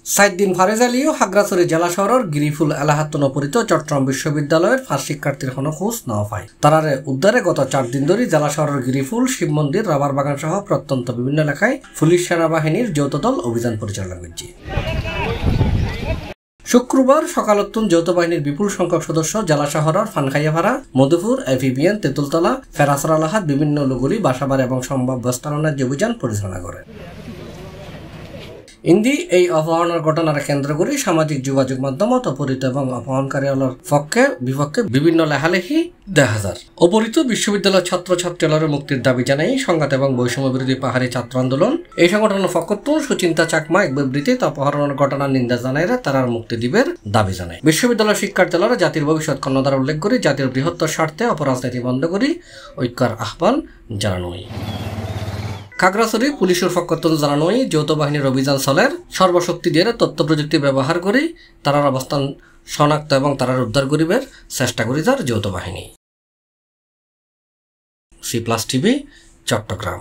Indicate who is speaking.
Speaker 1: সাইদ্দিন ফারেজ আলীও খাগড়াছড়ি জেলা শহরের গিরিফুল এলাহাতুন অপহৃত চট্টগ্রাম বিশ্ববিদ্যালয়ের ফার্স্ট শিক্ষার্থীর কোনো খোঁজ নেওয়া পায়। তারারে উদ্ধারে গত 4 দিন ধরে জেলা শহরের গিরিফুল, শিব মন্দির, রাবার বাগান সহ প্রত্যন্ত বিভিন্ন এলাকায় পুলিশ সেনাবাহিনীর যৌথ দল অভিযান পরিচালনা করছে। শুক্রবার সকালতুন যৌথ বাহিনীর বিপুল সংখ্যক সদস্য জেলা শহরের ফানখাইয়াপাড়া, মধুপুর, এফিবিএন, তেঁতুলতলা, ফেরাসরা লাহাত বিভিন্ন লোকগুলি বাসাবাড়ি এবং সম্ভাব্য স্থানান্তর অভিযান পরিচালনা করে। ইন্দি এই অপহরণের ঘটনার কেন্দ্র করে সামাজিক যোগাযোগ মাধ্যমত অপহৃত এবং অপহরণকারীর পক্ষে বিপক্ষে বিভিন্ন লেখালেখি দেখা যায়। অপহৃত বিশ্ববিদ্যালয়ের ছাত্রছাত্রীদের মুক্তির দাবি জানাই সংঘাত এবং বৈষম্য বিরোধী পাহাড়ি ছাত্র আন্দোলন এই সংগঠনের পক্ষতুন সুচিন্তা চাকমা এক বিবৃতিতে অপহরণের ঘটনার নিন্দা জানাইরা তারার মুক্তি দিবের দাবি জানায়। বিশ্ববিদ্যালয় শিক্ষার্থীরা জাতির ভবিষ্যৎ কর্ণধার উল্লেখ করে জাতির বৃহত্তর স্বার্থে অপরাজনীতি বন্ধ করে ঐক্যের আহ্বান জানানো হয়। খাগড়াছড়ি পুলিশের পক্ষতুন জানানো হয় যৌথ বাহিনীর অভিযান চলের সর্বশক্তি দিয়ে তথ্য প্রযুক্তি ব্যবহার করে তারার অবস্থান শনাক্ত এবং তারার উদ্ধার করিবার চেষ্টা করি তার যৌথ বাহিনী। C+ TV, Chittagong.